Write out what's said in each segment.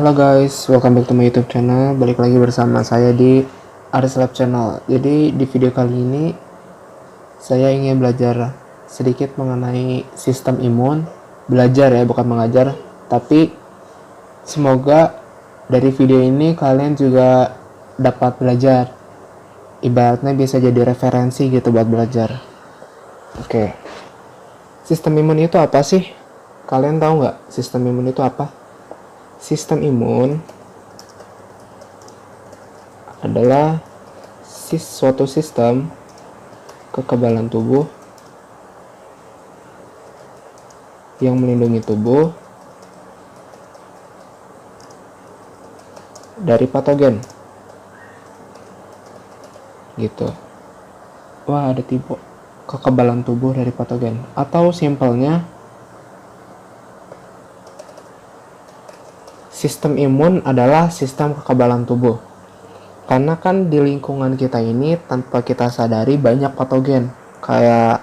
Halo guys, welcome back to my YouTube channel. Balik lagi bersama saya di Aris Lab Channel. Jadi di video kali ini saya ingin belajar sedikit mengenai sistem imun. Belajar ya, bukan mengajar. Tapi semoga dari video ini kalian juga dapat belajar. Ibaratnya bisa jadi referensi gitu buat belajar. Oke. Sistem imun itu apa sih? Kalian tahu nggak sistem imun itu apa? Sistem imun adalah suatu sistem kekebalan tubuh yang melindungi tubuh dari patogen. Gitu. Wah, ada tipe kekebalan tubuh dari patogen. Atau simpelnya, sistem imun adalah sistem kekebalan tubuh. Karena kan di lingkungan kita ini tanpa kita sadari banyak patogen. Kayak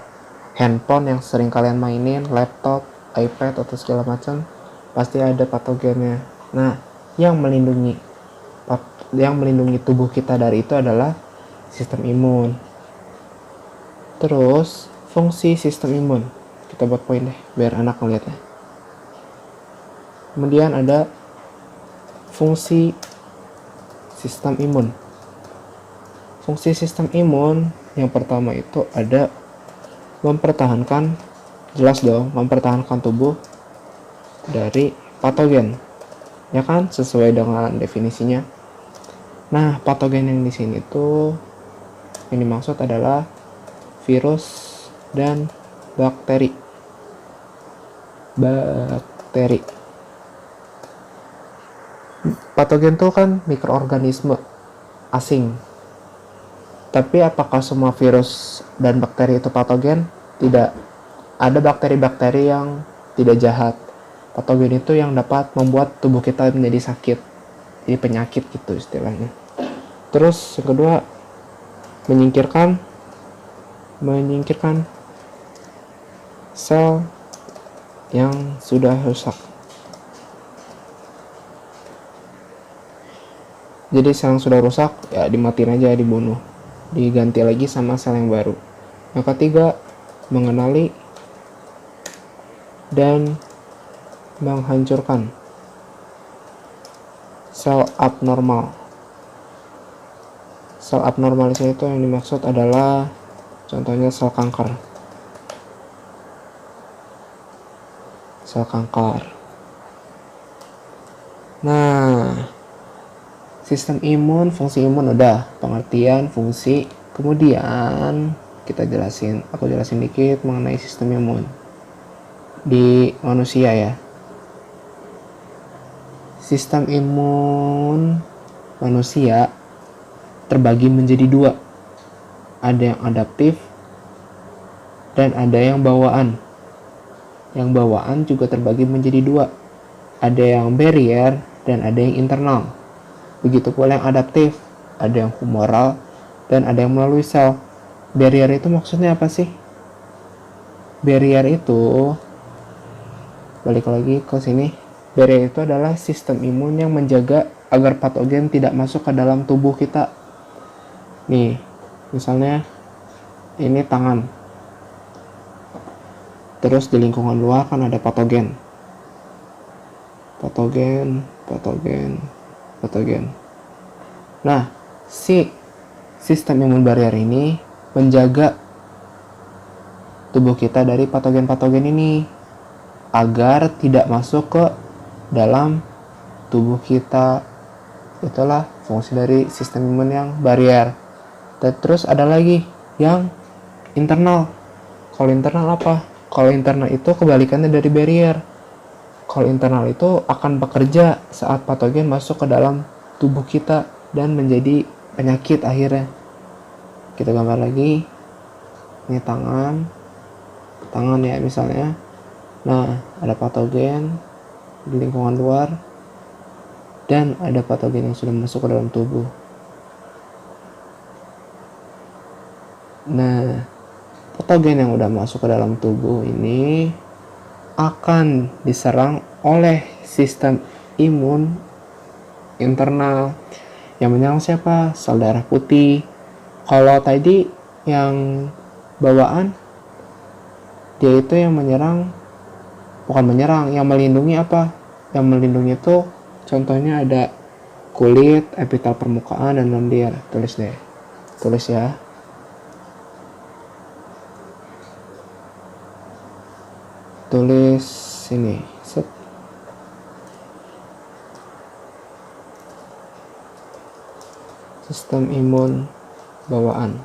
handphone yang sering kalian mainin, laptop, iPad, atau segala macam. Pasti ada patogennya. Nah, yang melindungi tubuh kita dari itu adalah sistem imun. Terus, fungsi sistem imun. Kita buat poin deh, biar anak ngeliatnya. Kemudian ada fungsi sistem imun. Fungsi sistem imun yang pertama itu ada mempertahankan, jelas dong, mempertahankan tubuh dari patogen. Ya kan, sesuai dengan definisinya. Nah, patogen yang di sini tuh yang dimaksud adalah virus dan bakteri. Patogen itu kan mikroorganisme asing. Tapi apakah semua virus dan bakteri itu patogen? Tidak. Ada bakteri-bakteri yang tidak jahat. Patogen itu yang dapat membuat tubuh kita menjadi sakit. Jadi penyakit gitu istilahnya. Terus yang kedua, menyingkirkan sel yang sudah rusak. Jadi sel yang sudah rusak ya dimatiin aja, dibunuh, diganti lagi sama sel yang baru. Yang ketiga, mengenali dan menghancurkan sel abnormal. Sel abnormal itu yang dimaksud adalah contohnya sel kanker. Nah, sistem imun, fungsi imun udah, pengertian, fungsi. Kemudian aku jelasin dikit mengenai sistem imun di manusia ya. Sistem imun manusia terbagi menjadi dua. Ada yang adaptif dan ada yang bawaan. Yang bawaan juga terbagi menjadi dua. Ada yang barrier dan ada yang internal. Begitu pula yang adaptif, ada yang humoral, dan ada yang melalui sel. Barrier itu maksudnya apa sih? Barrier itu, balik lagi ke sini, barrier itu adalah sistem imun yang menjaga agar patogen tidak masuk ke dalam tubuh kita. Nih, misalnya ini tangan. Terus di lingkungan luar kan ada patogen. Nah, si sistem imun barrier ini menjaga tubuh kita dari patogen-patogen ini agar tidak masuk ke dalam tubuh kita. Itulah fungsi dari sistem imun yang barrier. Dan terus ada lagi yang internal. Kalau internal apa? Kalau internal itu kebalikannya dari barrier. Kalau internal itu akan bekerja saat patogen masuk ke dalam tubuh kita dan menjadi penyakit akhirnya. Kita gambar lagi. Ini tangan ya misalnya. Nah, ada patogen di lingkungan luar dan ada patogen yang sudah masuk ke dalam tubuh. Nah, patogen yang udah masuk ke dalam tubuh ini akan diserang oleh sistem imun internal. Yang menyerang siapa? Sel darah putih. Kalau tadi yang bawaan, dia itu yang menyerang, bukan menyerang, yang melindungi apa? Yang melindungi itu contohnya ada kulit, epitel permukaan, dan lendir. Tulis ya. Tulis sini. Set. Sistem imun bawaan.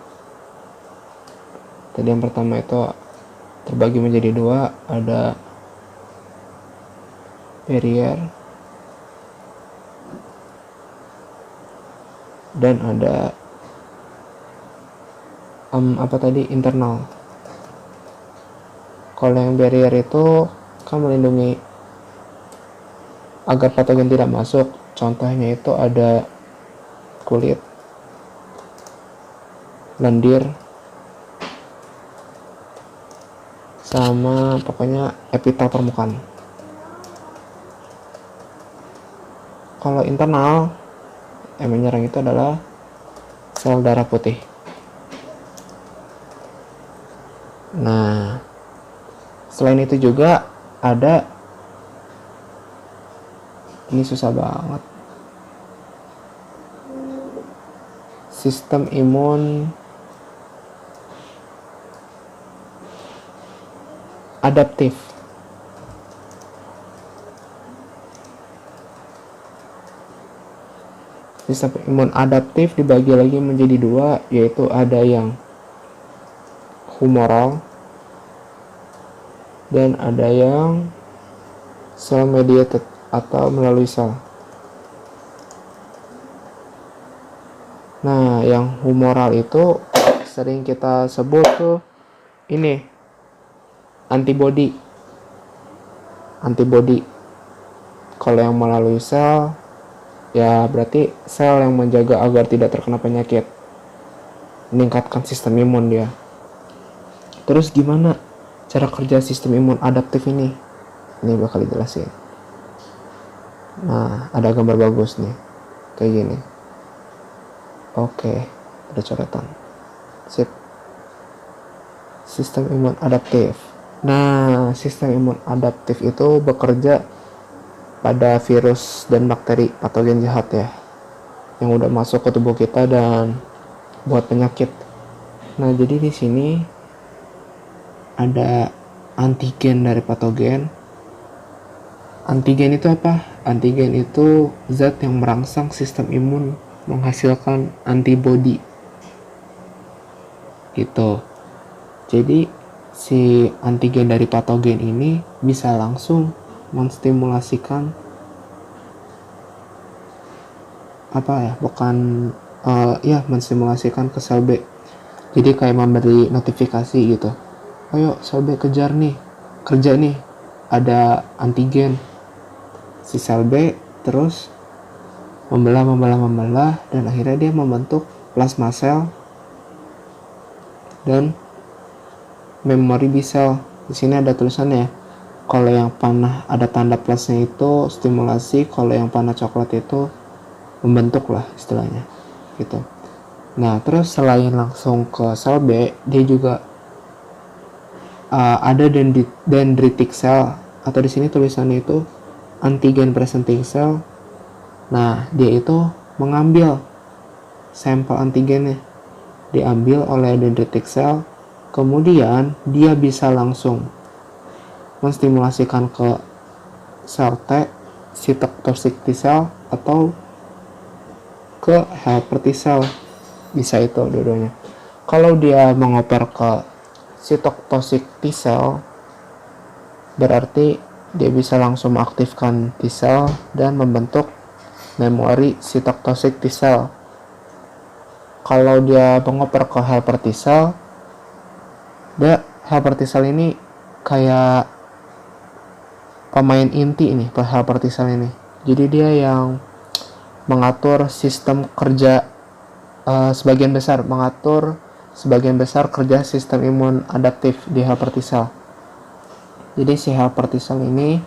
Tadi yang pertama itu terbagi menjadi dua, ada barrier dan ada internal. Kalau yang barrier itu kan melindungi agar patogen tidak masuk. Contohnya itu ada kulit, lendir, sama pokoknya epitel permukaan. Kalau internal yang menyerang itu adalah sel darah putih. Nah, selain itu juga ada, ini susah banget, sistem imun adaptif. Sistem imun adaptif dibagi lagi menjadi dua, yaitu ada yang humoral dan ada yang cell mediated atau melalui sel. Nah, yang humoral itu sering kita sebut tuh ini antibody. Kalau yang melalui sel, ya berarti sel yang menjaga agar tidak terkena penyakit, meningkatkan sistem imun dia. Terus gimana cara kerja sistem imun adaptif ini? Ini bakal dijelasin. Nah, ada gambar bagus nih, kayak gini. Oke, ada coretan. Sip. Sistem imun adaptif. Nah, sistem imun adaptif itu bekerja pada virus dan bakteri patogen jahat ya, yang udah masuk ke tubuh kita dan buat penyakit. Nah, jadi di sini ada antigen dari patogen. Antigen itu apa? Antigen itu zat yang merangsang sistem imun menghasilkan antibodi. Gitu. Jadi si antigen dari patogen ini bisa langsung menstimulasikan menstimulasikan ke sel B. Jadi kayak memberi notifikasi gitu. Ayo sel B kejar nih, kerja nih, ada antigen. Si sel B terus membelah dan akhirnya dia membentuk plasma sel dan memori B cell. Di sini ada tulisannya. Kalau yang panah ada tanda plusnya itu stimulasi, kalau yang panah coklat itu membentuk lah istilahnya gitu. Nah, terus selain langsung ke sel B, dia juga ada dendritic cell, atau di sini tulisannya itu antigen presenting cell. Nah, dia itu mengambil sampel antigennya, diambil oleh dendritic cell, kemudian dia bisa langsung menstimulasikan ke sel T, cytotoxic T cell, atau ke helper T cell. Bisa itu dua-duanya. Kalau dia mengoper ke cytotoxic T cell, berarti dia bisa langsung mengaktifkan T cell dan membentuk memori cytotoxic T cell. Kalau dia mengoper ke helper T cell, helper T cell ini kayak pemain inti nih, helper T cell ini. Jadi dia yang mengatur sistem kerja sebagian besar kerja sistem imun adaptif di helper T cell. Jadi si helper T cell ini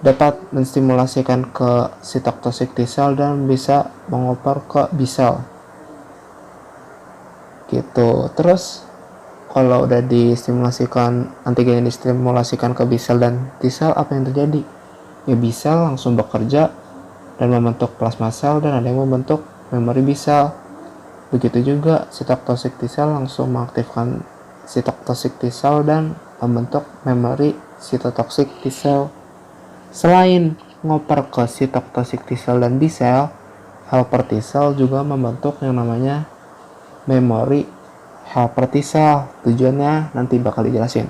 dapat menstimulasikan ke sitotoxic T cell dan bisa mengoper ke B cell gitu. Terus kalau udah distimulasikan, antigen yang distimulasikan ke B cell dan T cell, apa yang terjadi? Ya B cell langsung bekerja dan membentuk plasma cell, dan ada yang membentuk memori B cell. Begitu juga sitotoxic T cell langsung mengaktifkan sitotoxic T cell dan membentuk memori sitotoxic T cell. Selain ngoper ke sitotoxic T cell dan B cell, helper T cell juga membentuk yang namanya memori helper T cell. Tujuannya nanti bakal dijelasin.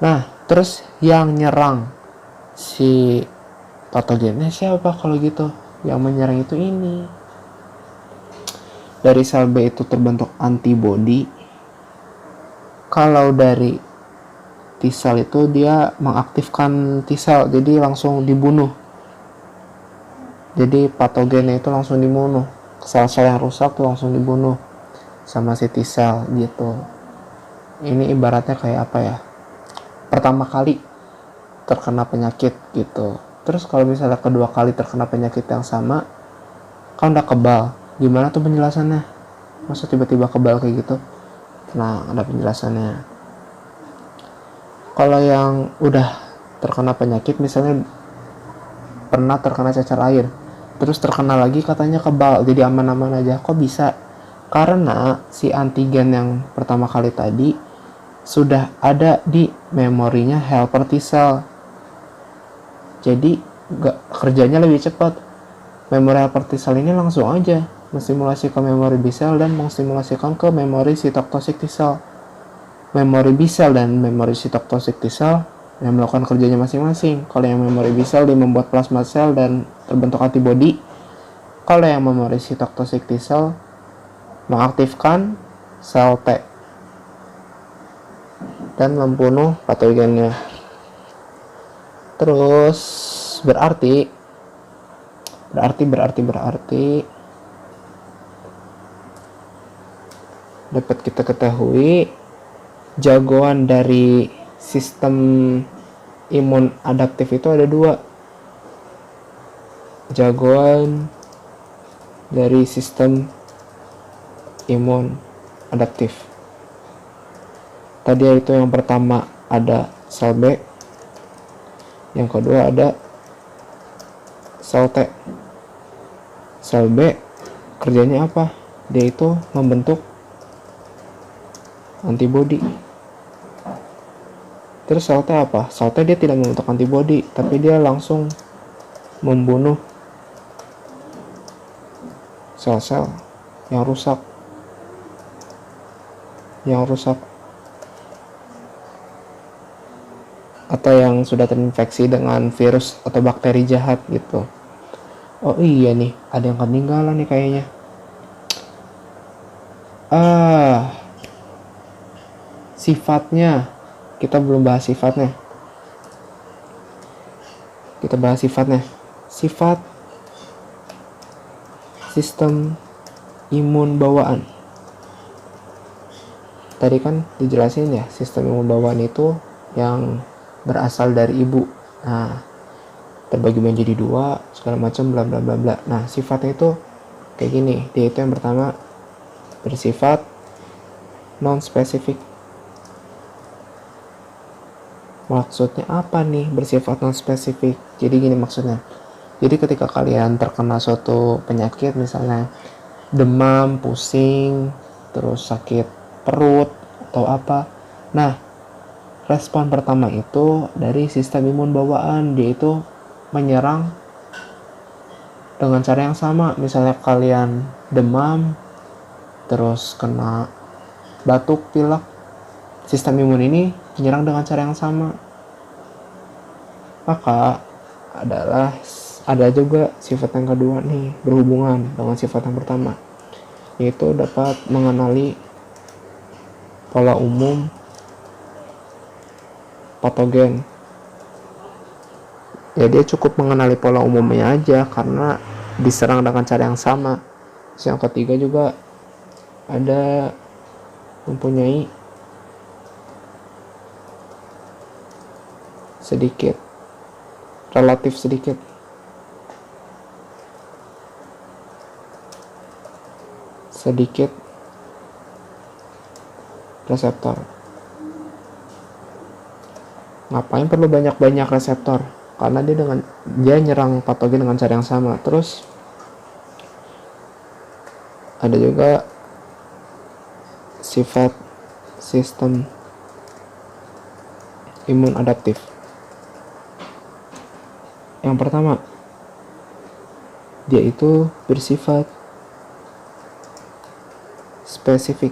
Nah, terus yang nyerang si patogennya siapa kalau gitu? Yang menyerang itu ini. Dari sel B itu terbentuk antibody. Kalau dari T cell itu dia mengaktifkan T cell, jadi langsung dibunuh. Jadi patogennya itu langsung dibunuh. Sel-sel yang rusak tuh langsung dibunuh sama si T cell gitu. Ini ibaratnya kayak apa ya? Pertama kali terkena penyakit gitu. Terus kalau misalnya kedua kali terkena penyakit yang sama, kan udah kebal. Gimana tuh penjelasannya? Masa tiba-tiba kebal kayak gitu? Nah, ada penjelasannya. Kalau yang udah terkena penyakit, misalnya pernah terkena cacar air, terus terkena lagi katanya kebal, jadi aman-aman aja. Kok bisa? Karena si antigen yang pertama kali tadi sudah ada di memorinya helper T cell. Jadi kerjanya lebih cepat. Memori helper T cell ini langsung aja menstimulasi ke memori B cell dan menstimulasikan ke memori sitotoxic T cell. Memori B cell dan memori sitotoxic T cell yang melakukan kerjanya masing-masing. Kalau yang memori B cell dia membuat plasma cell dan terbentuk antibody. Kalau yang memori sitotoxic T cell mengaktifkan sel T dan membunuh patogennya. Terus berarti dapat kita ketahui jagoan dari sistem imun adaptif itu ada dua. Jagoan dari sistem imun adaptif. Tadi itu yang pertama ada sel B, yang kedua ada sel T. Sel B kerjanya apa? Dia itu membentuk antibody. Terus sel T apa? Sel T dia tidak membentuk antibody, tapi dia langsung membunuh sel-sel yang rusak. Atau yang sudah terinfeksi dengan virus atau bakteri jahat gitu. Oh iya nih, ada yang ketinggalan nih kayaknya. Sifatnya. Kita belum bahas sifatnya. Sifat sistem imun bawaan. Tadi kan dijelasin ya, sistem imun bawaan itu yang berasal dari ibu. Nah, terbagi menjadi dua, segala macam bla bla bla bla. Nah, sifatnya itu kayak gini. Dia itu yang pertama bersifat non spesifik. Maksudnya apa nih bersifat non spesifik? Jadi gini maksudnya. Jadi ketika kalian terkena suatu penyakit, misalnya demam, pusing, terus sakit perut atau apa. Nah, respon pertama itu dari sistem imun bawaan. Dia itu menyerang dengan cara yang sama. Misalnya kalian demam, terus kena batuk, pilek, sistem imun ini menyerang dengan cara yang sama. Maka ada juga sifat yang kedua nih, berhubungan dengan sifat yang pertama, yaitu dapat mengenali pola umum patogen. Ya dia cukup mengenali pola umumnya aja karena diserang dengan cara yang sama. Terus yang ketiga juga ada mempunyai sedikit relatif sedikit. Reseptor. Ngapain perlu banyak-banyak reseptor? Karena dia nyerang patogen dengan cara yang sama. Terus ada juga sifat sistem imun adaptif. Yang pertama, dia itu bersifat spesifik.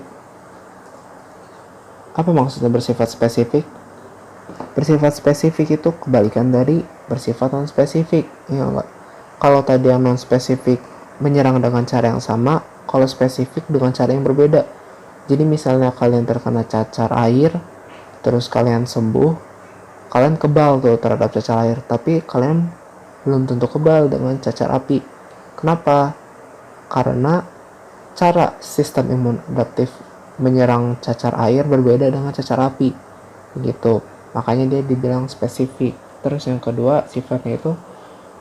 Apa maksudnya bersifat spesifik? Bersifat spesifik itu kebalikan dari bersifat non spesifik, ya enggak? Kalau tadi yang non spesifik menyerang dengan cara yang sama, kalau spesifik dengan cara yang berbeda. Jadi misalnya kalian terkena cacar air, terus kalian sembuh, kalian kebal tuh terhadap cacar air, tapi kalian belum tentu kebal dengan cacar api. Kenapa? Karena cara sistem imun adaptif menyerang cacar air berbeda dengan cacar api, gitu. Makanya dia dibilang spesifik. Terus yang kedua, sifatnya itu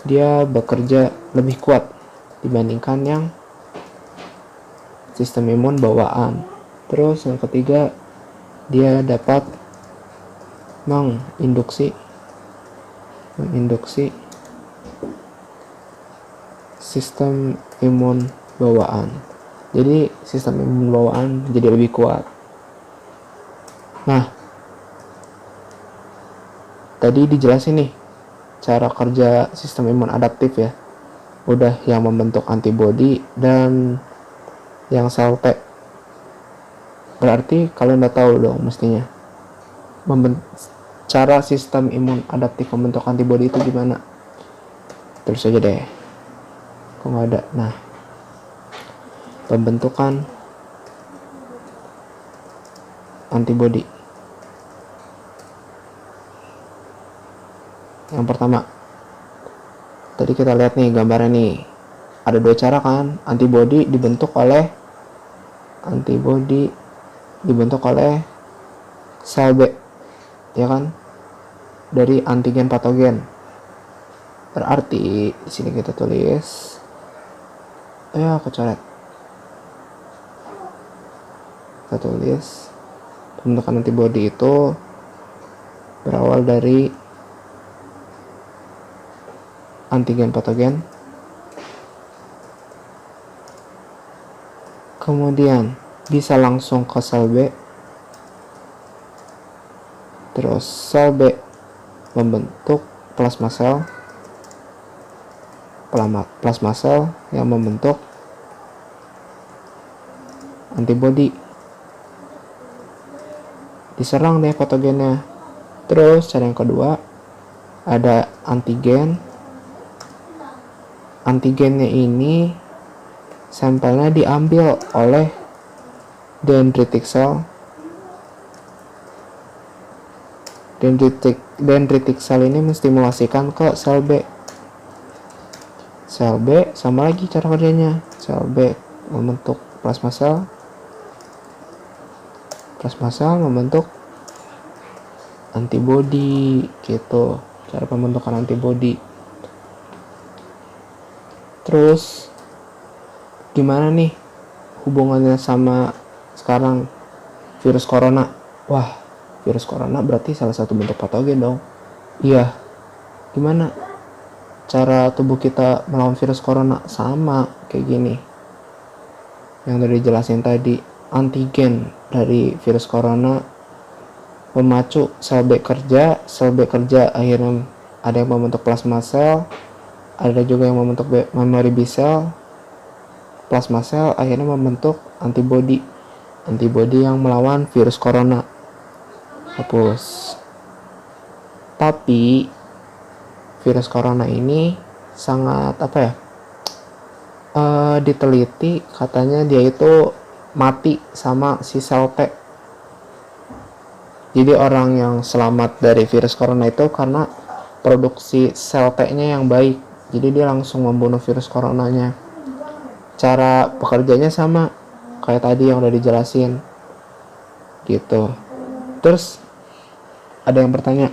dia bekerja lebih kuat dibandingkan yang sistem imun bawaan. Terus yang ketiga, dia dapat menginduksi sistem imun bawaan. Jadi sistem imun bawaan jadi lebih kuat. Nah, tadi dijelasin nih cara kerja sistem imun adaptif ya. Udah yang membentuk antibodi dan yang sel T. Berarti kalian udah tahu dong mestinya cara sistem imun adaptif membentuk antibodi itu gimana. Terus aja deh. Kok nggak ada? Nah, pembentukan antibodi. Yang pertama, tadi kita lihat nih gambarnya nih. Ada dua cara kan, antibodi dibentuk oleh sel B, ya kan? Dari antigen patogen. Berarti di sini kita tulis, kecoret. Kita tulis pembentukan antibodi itu berawal dari antigen patogen, kemudian bisa langsung ke sel B, terus sel B membentuk plasma sel yang membentuk antibodi. Diserang deh patogennya. Terus cara yang kedua, ada antigennya ini sampelnya diambil oleh dendritic cell. Dendritic cell ini menstimulasikan ke sel B. Sel B sama lagi cara kerjanya. Sel B membentuk plasma sel membentuk antibodi, gitu cara pembentukan antibodi. Terus gimana nih hubungannya sama sekarang virus corona? Wah, virus corona berarti salah satu bentuk patogen dong. Iya, gimana cara tubuh kita melawan virus corona? Sama kayak gini yang udah dijelasin tadi. Antigen dari virus corona memacu sel B kerja akhirnya ada yang membentuk plasma sel, ada juga yang membentuk memory B cell. Plasma sel akhirnya membentuk antibodi yang melawan virus corona. Hapus. Tapi virus corona ini sangat diteliti, katanya dia itu mati sama si sel T. Jadi orang yang selamat dari virus corona itu karena produksi sel T-nya yang baik. Jadi dia langsung membunuh virus coronanya. Cara pekerjanya sama kayak tadi yang udah dijelasin, gitu. Terus ada yang bertanya,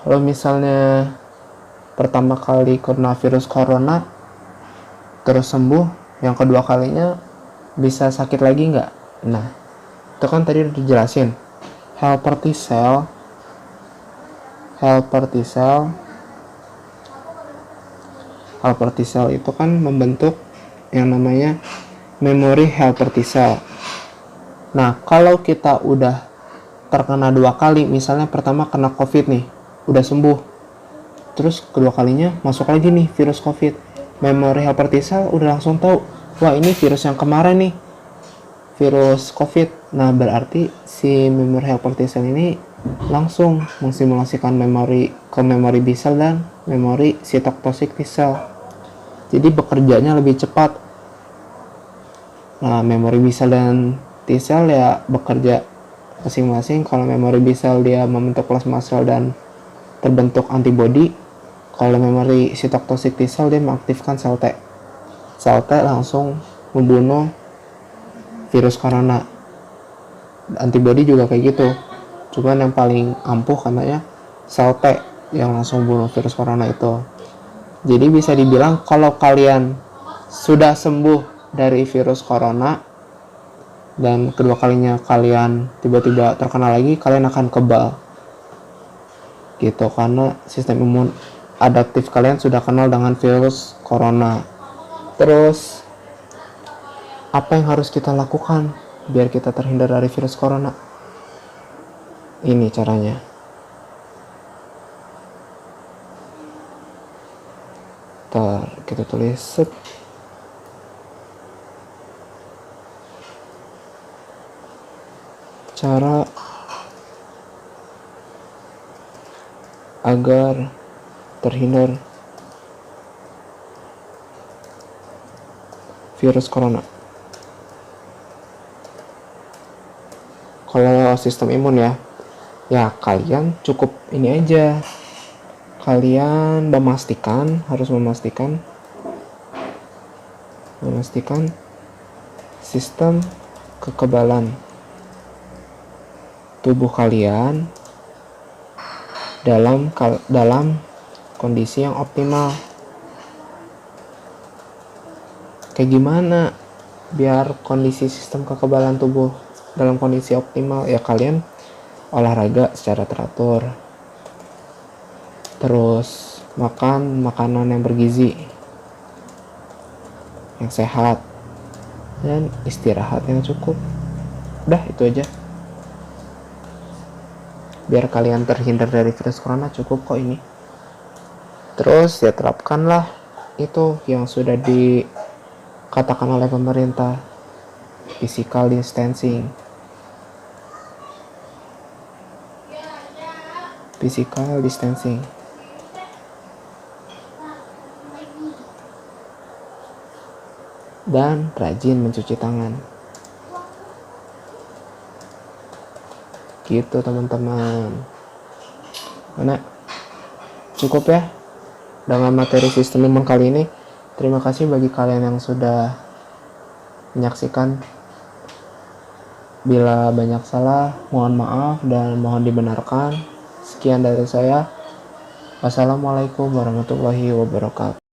kalau misalnya pertama kali kena virus corona terus sembuh, yang kedua kalinya bisa sakit lagi nggak? Nah, itu kan tadi udah dijelasin. Helper T cell itu kan membentuk yang namanya memori helper T cell. Nah, kalau kita udah terkena 2 kali, misalnya pertama kena COVID nih, udah sembuh, terus kedua kalinya masuk lagi nih virus COVID, memori helper T cell udah langsung tahu, wah ini virus yang kemarin nih, virus COVID. Nah, berarti si memori helper T cell ini langsung mensimulasikan memori ke memori B cell dan memori sitotoxic T cell. Jadi bekerjanya lebih cepat. Nah, memori B cell dan T cell ya bekerja masing-masing. Kalau memori B cell dia membentuk plasma cell dan terbentuk antibodi. Kalau memori sitotoxic T cell dia mengaktifkan sel T. Sel T langsung membunuh virus corona. Antibodi juga kayak gitu. Cuman yang paling ampuh katanya sel T yang langsung bunuh virus corona itu. Jadi bisa dibilang kalau kalian sudah sembuh dari virus corona dan kedua kalinya kalian tiba-tiba terkena lagi, kalian akan kebal gitu, karena sistem imun adaptif kalian sudah kenal dengan virus corona. Terus apa yang harus kita lakukan biar kita terhindar dari virus corona? Ini caranya. Kita tulis set. Cara agar terhindar virus corona. Kalau sistem imun ya kalian cukup ini aja. Kalian harus memastikan sistem kekebalan tubuh kalian dalam kondisi yang optimal. Kayak gimana biar kondisi sistem kekebalan tubuh dalam kondisi optimal? Ya kalian olahraga secara teratur, terus makan makanan yang bergizi, yang sehat, dan istirahat yang cukup. Udah itu aja. Biar kalian terhindar dari virus corona cukup kok ini. Terus ya terapkanlah itu yang sudah dikatakan oleh pemerintah, physical distancing. Dan rajin mencuci tangan. Gitu teman-teman. Mana cukup ya dengan materi sistem imun kali ini. Terima kasih bagi kalian yang sudah menyaksikan. Bila banyak salah, mohon maaf dan mohon dibenarkan. Sekian dari saya. Wassalamualaikum warahmatullahi wabarakatuh.